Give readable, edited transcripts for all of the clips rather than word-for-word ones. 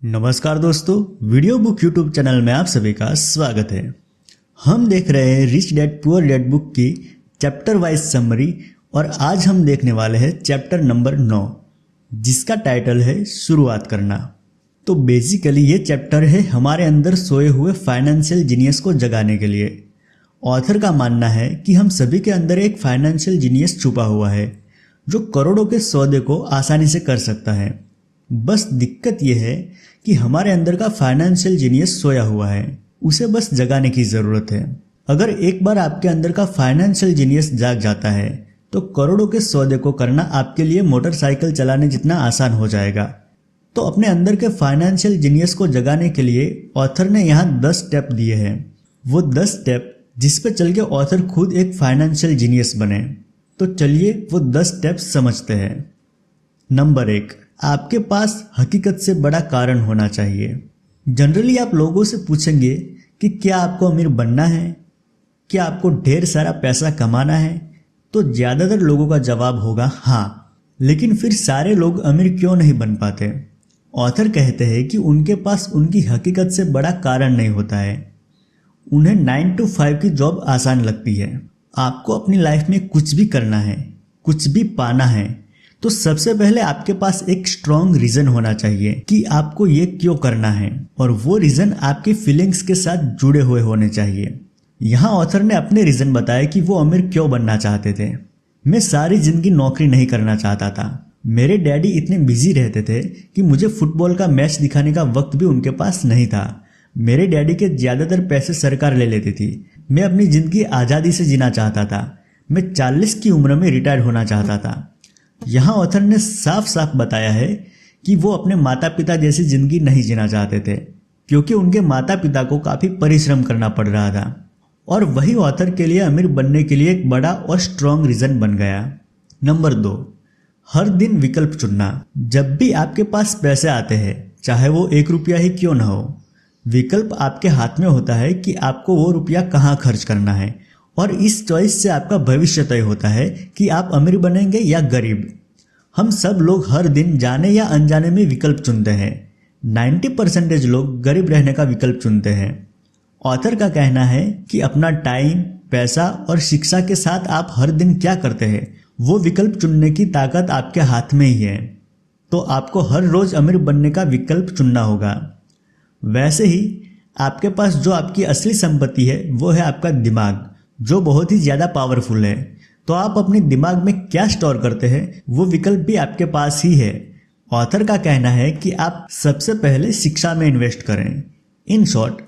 नमस्कार दोस्तों, video book YouTube channel में आप सभी का स्वागत है। हम देख रहे हैं rich dad poor dad book की चैप्टर वाइज समरी और आज हम देखने वाले हैं चैप्टर नंबर 9 जिसका टाइटल है शुरुआत करना। तो बेसिकली ये चैप्टर है हमारे अंदर सोए हुए फाइनेंशियल जीनियस को जगाने के लिए। ऑथर का मानना है कि हम सभी के अंदर एक फाइनेंशियल जीनियस छुपा हुआ है जो करोड़ों के सौदे को आसानी से कर सकता है। बस दिक्कत यह है कि हमारे अंदर का फाइनेंशियल जीनियस सोया हुआ है, उसे बस जगाने की ज़रूरत है। अगर एक बार आपके अंदर का फाइनेंशियल जीनियस जाग जाता है तो करोड़ों के सौदे को करना आपके लिए मोटरसाइकिल चलाने जितना आसान हो जाएगा। तो अपने अंदर के फाइनेंशियल जीनियस को जगाने के लिए ऑथर ने यहाँ 10 स्टेप दिए हैं। वो 10 स्टेप जिस पे चल के ऑथर खुद एक फाइनेंशियल जीनियस बने। तो चलिए वो 10 स्टेप समझते हैं। नंबर 1, आपके पास हकीकत से बड़ा कारण होना चाहिए। जनरली आप लोगों से पूछेंगे कि क्या आपको अमीर बनना है, क्या आपको ढेर सारा पैसा कमाना है, तो ज़्यादातर लोगों का जवाब होगा हाँ। लेकिन फिर सारे लोग अमीर क्यों नहीं बन पाते? ऑथर कहते हैं कि उनके पास उनकी हकीकत से बड़ा कारण नहीं होता है। उन्हें 9 to 5 की जॉब आसान लगती है। आपको अपनी लाइफ में कुछ भी करना है, कुछ भी पाना है, तो सबसे पहले आपके पास एक स्ट्रॉन्ग रीजन होना चाहिए कि आपको ये क्यों करना है, और वो रीजन आपकी फीलिंग्स के साथ जुड़े हुए होने चाहिए। यहाँ ऑथर ने अपने रीजन बताया कि वो अमीर क्यों बनना चाहते थे। मैं सारी जिंदगी नौकरी नहीं करना चाहता था। मेरे डैडी इतने बिजी रहते थे कि मुझे फुटबॉल का मैच दिखाने का वक्त भी उनके पास नहीं था। मेरे डैडी के ज्यादातर पैसे सरकार ले लेती थी। मैं अपनी जिंदगी आज़ादी से जीना चाहता था। मैं 40 की उम्र में रिटायर होना चाहता था। यहाँ ऑथर ने साफ साफ बताया है कि वो अपने माता पिता जैसी जिंदगी नहीं जीना चाहते थे, क्योंकि उनके माता पिता को काफ़ी परिश्रम करना पड़ रहा था, और वही ऑथर के लिए अमीर बनने के लिए एक बड़ा और स्ट्रॉन्ग रीज़न बन गया। नंबर 2, हर दिन विकल्प चुनना। जब भी आपके पास पैसे आते हैं, चाहे वो 1 रुपया ही क्यों ना हो, विकल्प आपके हाथ में होता है कि आपको वो रुपया कहाँ खर्च करना है, और इस चॉइस से आपका भविष्य तय होता है कि आप अमीर बनेंगे या गरीब। हम सब लोग हर दिन जाने या अनजाने में विकल्प चुनते हैं। 90% लोग गरीब रहने का विकल्प चुनते हैं। ऑथर का कहना है कि अपना टाइम, पैसा और शिक्षा के साथ आप हर दिन क्या करते हैं, वो विकल्प चुनने की ताकत आपके हाथ में ही है। तो आपको हर रोज अमीर बनने का विकल्प चुनना होगा। वैसे ही आपके पास जो आपकी असली संपत्ति है वो है आपका दिमाग, जो बहुत ही ज़्यादा पावरफुल है। तो आप अपने दिमाग में क्या स्टोर करते हैं, वो विकल्प भी आपके पास ही है। ऑथर का कहना है कि आप सबसे पहले शिक्षा में इन्वेस्ट करें। इन शॉर्ट,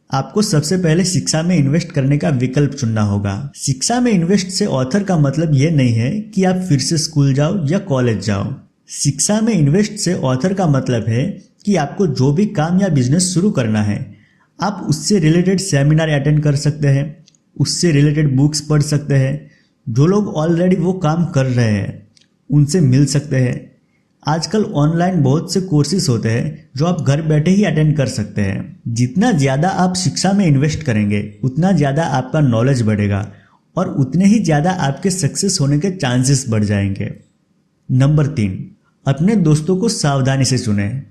आपको सबसे पहले शिक्षा में इन्वेस्ट करने का विकल्प चुनना होगा। शिक्षा में इन्वेस्ट से ऑथर का मतलब ये नहीं है कि आप फिर से स्कूल जाओ या कॉलेज जाओ। शिक्षा में इन्वेस्ट से ऑथर का मतलब है कि आपको जो भी काम या बिजनेस शुरू करना है, आप उससे रिलेटेड सेमिनार अटेंड कर सकते हैं, उससे रिलेटेड बुक्स पढ़ सकते हैं। जो लोग ऑलरेडी वो काम कर रहे हैं उनसे मिल सकते हैं। आजकल ऑनलाइन बहुत से कोर्सेज होते हैं जो आप घर बैठे ही अटेंड कर सकते हैं। जितना ज़्यादा आप शिक्षा में इन्वेस्ट करेंगे उतना ज़्यादा आपका नॉलेज बढ़ेगा और उतने ही ज़्यादा आपके सक्सेस होने के चांसेस बढ़ जाएंगे। नंबर 3, अपने दोस्तों को सावधानी से चुनें।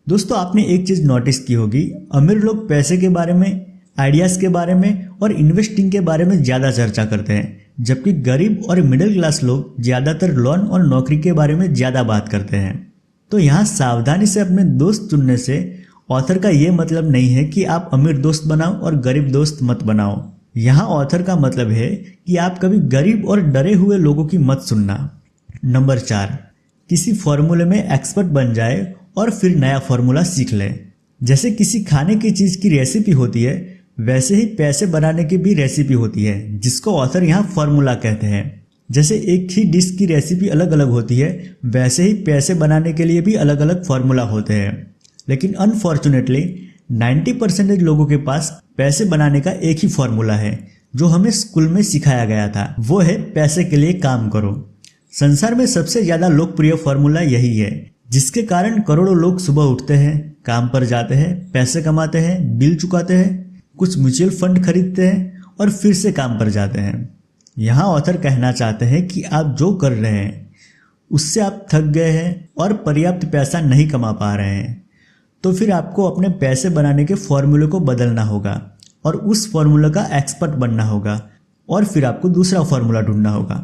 दोस्तों, आपने एक चीज़ नोटिस की होगी, अमीर लोग पैसे के बारे में, आइडियाज़ के बारे में और इन्वेस्टिंग के बारे में ज़्यादा चर्चा करते हैं, जबकि गरीब और मिडिल क्लास लोग ज़्यादातर लोन और नौकरी के बारे में ज़्यादा बात करते हैं। तो यहाँ सावधानी से अपने दोस्त चुनने से ऑथर का ये मतलब नहीं है कि आप अमीर दोस्त बनाओ और गरीब दोस्त मत बनाओ। यहाँ ऑथर का मतलब है कि आप कभी गरीब और डरे हुए लोगों की मत सुनना। नंबर 4, किसी फॉर्मूले में एक्सपर्ट बन जाए और फिर नया फॉर्मूला सीख लें। जैसे किसी खाने की चीज़ की रेसिपी होती है, वैसे ही पैसे बनाने की भी रेसिपी होती है, जिसको ऑथर यहाँ फॉर्मूला कहते हैं। जैसे एक ही डिश की रेसिपी अलग अलग होती है, वैसे ही पैसे बनाने के लिए भी अलग अलग फॉर्मूला होते हैं। लेकिन अनफॉर्चुनेटली 90% लोगों के पास पैसे बनाने का एक ही फॉर्मूला है जो हमें स्कूल में सिखाया गया था, वो है पैसे के लिए काम करो। संसार में सबसे ज़्यादा लोकप्रिय फॉर्मूला यही है, जिसके कारण करोड़ों लोग सुबह उठते हैं, काम पर जाते हैं, पैसे कमाते हैं, बिल चुकाते हैं, कुछ म्यूचुअल फंड खरीदते हैं और फिर से काम पर जाते हैं। यहाँ ऑथर कहना चाहते हैं कि आप जो कर रहे हैं उससे आप थक गए हैं और पर्याप्त पैसा नहीं कमा पा रहे हैं। तो फिर आपको अपने पैसे बनाने के फॉर्मूले को बदलना होगा और उस फॉर्मूले का एक्सपर्ट बनना होगा और फिर आपको दूसरा फॉर्मूला ढूंढना होगा।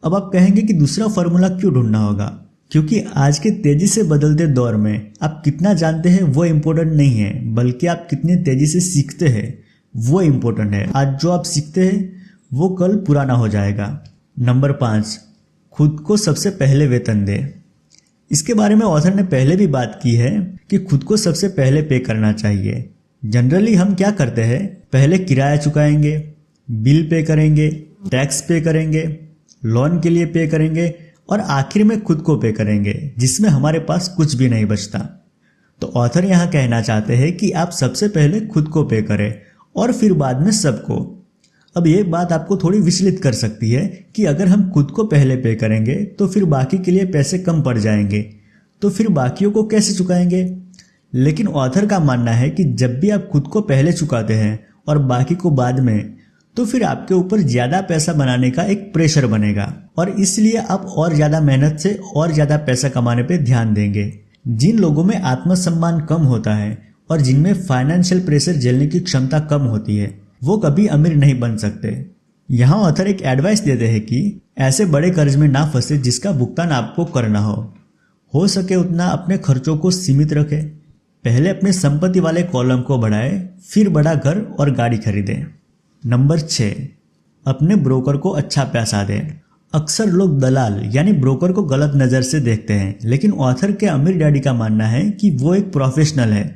अब आप कहेंगे कि दूसरा फॉर्मूला क्यों ढूंढना होगा? क्योंकि आज के तेजी से बदलते दौर में आप कितना जानते हैं वो इम्पोर्टेंट नहीं है, बल्कि आप कितनी तेजी से सीखते हैं वो इम्पोर्टेंट है। आज जो आप सीखते हैं वो कल पुराना हो जाएगा। नंबर 5, खुद को सबसे पहले वेतन दे। इसके बारे में ऑथर ने पहले भी बात की है कि खुद को सबसे पहले पे करना चाहिए। जनरली हम क्या करते हैं, पहले किराया चुकाएंगे, बिल पे करेंगे, टैक्स पे करेंगे, लोन के लिए पे करेंगे और आखिर में खुद को पे करेंगे, जिसमें हमारे पास कुछ भी नहीं बचता। तो ऑथर यहाँ कहना चाहते हैं कि आप सबसे पहले खुद को पे करें और फिर बाद में सबको। अब ये बात आपको थोड़ी विचलित कर सकती है कि अगर हम खुद को पहले पे करेंगे तो फिर बाकी के लिए पैसे कम पड़ जाएंगे, तो फिर बाकियों को कैसे चुकाएंगे? लेकिन ऑथर का मानना है कि जब भी आप खुद को पहले चुकाते हैं और बाकी को बाद में, तो फिर आपके ऊपर ज़्यादा पैसा बनाने का एक प्रेशर बनेगा और इसलिए आप और ज़्यादा मेहनत से और ज़्यादा पैसा कमाने पे ध्यान देंगे। जिन लोगों में आत्मसम्मान कम होता है और जिनमें फाइनेंशियल प्रेशर झेलने की क्षमता कम होती है, वो कभी अमीर नहीं बन सकते। यहाँ ऑथर एक एडवाइस देते हैं कि ऐसे बड़े कर्ज में ना फंसे जिसका भुगतान आपको करना हो सके उतना अपने खर्चों को सीमित रखें। पहले अपने संपत्ति वाले कॉलम को बढ़ाएं, फिर बड़ा घर और गाड़ी खरीदें। नंबर 6, अपने ब्रोकर को अच्छा पैसा दें। अक्सर लोग दलाल यानी ब्रोकर को गलत नज़र से देखते हैं, लेकिन ऑथर के अमीर डैडी का मानना है कि वो एक प्रोफेशनल है।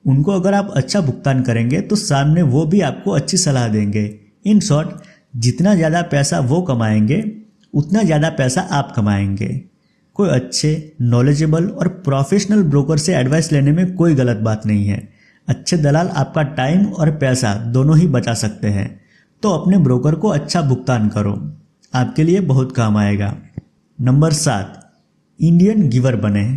उनको अगर आप अच्छा भुगतान करेंगे तो सामने वो भी आपको अच्छी सलाह देंगे। इन शॉर्ट, जितना ज़्यादा पैसा वो कमाएंगे उतना ज़्यादा पैसा आप कमाएंगे। कोई अच्छे, नॉलेजेबल और प्रोफेशनल ब्रोकर से एडवाइस लेने में कोई गलत बात नहीं है। अच्छे दलाल आपका टाइम और पैसा दोनों ही बचा सकते हैं। तो अपने ब्रोकर को अच्छा भुगतान करो, आपके लिए बहुत काम आएगा। नंबर 7, इंडियन गिवर बने।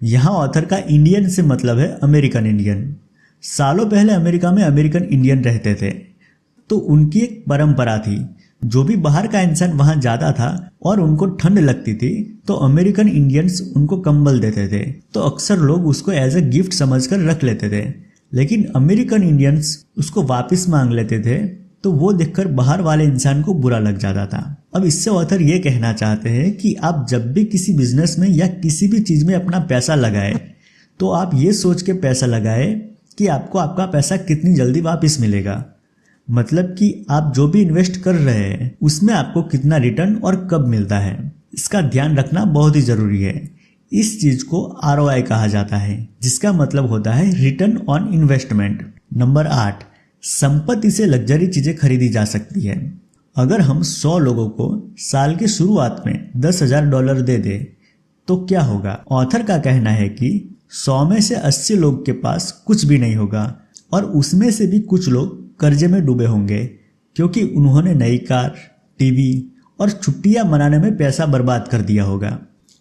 यहाँ ऑथर का इंडियन से मतलब है अमेरिकन इंडियन। सालों पहले अमेरिका में अमेरिकन इंडियन रहते थे, तो उनकी एक परंपरा थी। जो भी बाहर का इंसान वहां जाता था और उनको ठंड लगती थी तो अमेरिकन इंडियंस उनको कंबल देते थे, तो अक्सर लोग उसको एज ए गिफ्ट समझकर रख लेते थे। लेकिन अमेरिकन इंडियंस उसको वापस मांग लेते थे, तो वो देखकर बाहर वाले इंसान को बुरा लग जाता था। अब इससे ऑथर ये कहना चाहते हैं कि आप जब भी किसी बिजनेस में या किसी भी चीज में अपना पैसा लगाए, तो आप ये सोच के पैसा लगाए कि आपको आपका पैसा कितनी जल्दी वापस मिलेगा। मतलब कि आप जो भी इन्वेस्ट कर रहे हैं उसमें आपको कितना रिटर्न और कब मिलता है, इसका ध्यान रखना बहुत ही जरूरी है। इस चीज को ROI कहा जाता है, जिसका मतलब होता है रिटर्न ऑन इन्वेस्टमेंट। नंबर 8, संपत्ति से लग्जरी चीजें खरीदी जा सकती है। अगर हम 100 लोगों को साल की शुरुआत में $10,000 दे दे तो क्या होगा? ऑथर का कहना है कि 100 में से 80 लोग के पास कुछ भी नहीं होगा और उसमें से भी कुछ लोग कर्जे में डूबे होंगे, क्योंकि उन्होंने नई कार, टीवी और छुट्टियां मनाने में पैसा बर्बाद कर दिया होगा।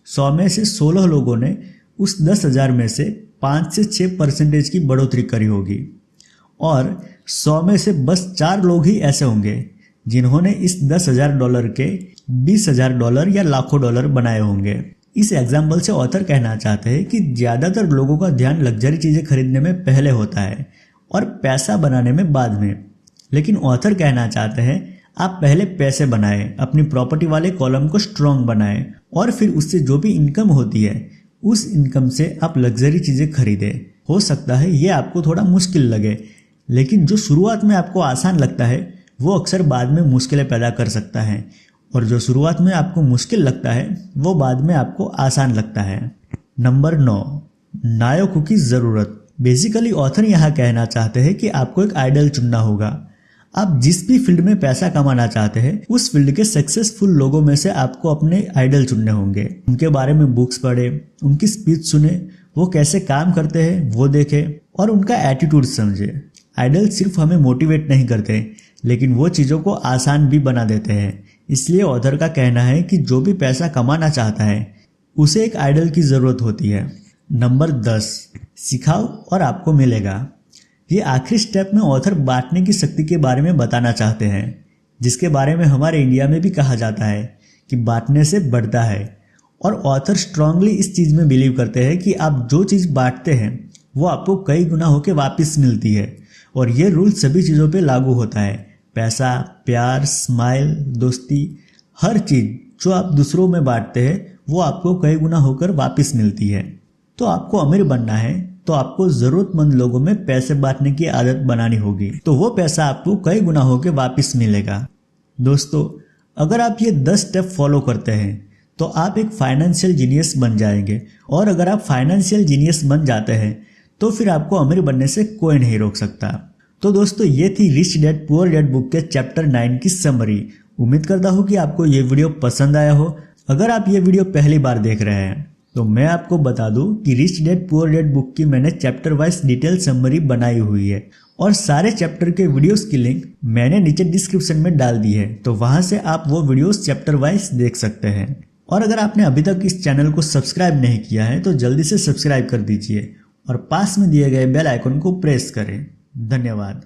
100 में से 16 लोगों ने उस 10,000 में से 5 से 6% की बढ़ोतरी करी होगी और 100 में से बस 4 लोग ही ऐसे होंगे जिन्होंने इस $10,000 के $20,000 या लाखों डॉलर बनाए होंगे। इस एग्जाम्पल से ऑथर कहना चाहते हैं कि ज्यादातर लोगों का ध्यान लग्जरी चीजें खरीदने में पहले होता है और पैसा बनाने में बाद में। लेकिन ऑथर कहना चाहते हैं आप पहले पैसे बनाएं, अपनी प्रॉपर्टी वाले कॉलम को स्ट्रॉन्ग बनाएं और फिर उससे जो भी इनकम होती है उस इनकम से आप लग्जरी चीजें खरीदें। हो सकता है ये आपको थोड़ा मुश्किल लगे, लेकिन जो शुरुआत में आपको आसान लगता है वो अक्सर बाद में मुश्किलें पैदा कर सकता है, और जो शुरुआत में आपको मुश्किल लगता है वो बाद में आपको आसान लगता है। नंबर 9, नायकों की जरूरत। बेसिकली ऑथर यहाँ कहना चाहते हैं कि आपको एक आइडल चुनना होगा। आप जिस भी फील्ड में पैसा कमाना चाहते हैं उस फील्ड के सक्सेसफुल लोगों में से आपको अपने आइडल चुनने होंगे। उनके बारे में बुक्स पढ़े, उनकी स्पीच सुने, वो कैसे काम करते हैं वो देखे और उनका एटीट्यूड समझे। आइडल सिर्फ हमें मोटिवेट नहीं करते, लेकिन वो चीज़ों को आसान भी बना देते हैं। इसलिए ऑथर का कहना है कि जो भी पैसा कमाना चाहता है उसे एक आइडल की ज़रूरत होती है। नंबर 10, सिखाओ और आपको मिलेगा। ये आखिरी स्टेप में ऑथर बांटने की शक्ति के बारे में बताना चाहते हैं, जिसके बारे में हमारे इंडिया में भी कहा जाता है कि बांटने से बढ़ता है। और ऑथर स्ट्रांगली इस चीज़ में बिलीव करते हैं कि आप जो चीज़ बांटते हैं वो आपको कई गुना होकर वापस मिलती है। और ये रूल सभी चीज़ों पे लागू होता है। पैसा, प्यार, स्माइल, दोस्ती, हर चीज़ जो आप दूसरों में बांटते हैं वो आपको कई गुना होकर वापस मिलती है। तो आपको अमीर बनना है तो आपको ज़रूरतमंद लोगों में पैसे बांटने की आदत बनानी होगी, तो वो पैसा आपको कई गुना होकर वापस मिलेगा। दोस्तों, अगर आप ये 10 स्टेप फॉलो करते हैं तो आप एक फाइनेंशियल जीनियस बन जाएंगे। और अगर आप फाइनेंशियल जीनियस बन जाते हैं तो फिर आपको अमीर बनने से कोई नहीं रोक सकता। तो दोस्तों, ये थी rich dad poor dad book के चैप्टर 9 की समरी। उम्मीद करता हूँ कि आपको ये वीडियो पसंद आया हो। अगर आप ये वीडियो पहली बार देख रहे हैं तो मैं आपको बता दूं कि rich dad poor dad book की मैंने चैप्टर वाइज डिटेल समरी बनाई हुई है और सारे चैप्टर के वीडियोस की लिंक मैंने नीचे डिस्क्रिप्शन में डाल दी है, तो वहां से आप वो वीडियोस चैप्टर वाइज देख सकते हैं। और अगर आपने अभी तक इस चैनल को सब्सक्राइब नहीं किया है तो जल्दी से सब्सक्राइब कर दीजिए और पास में दिए गए बेल आइकन को प्रेस करें। धन्यवाद।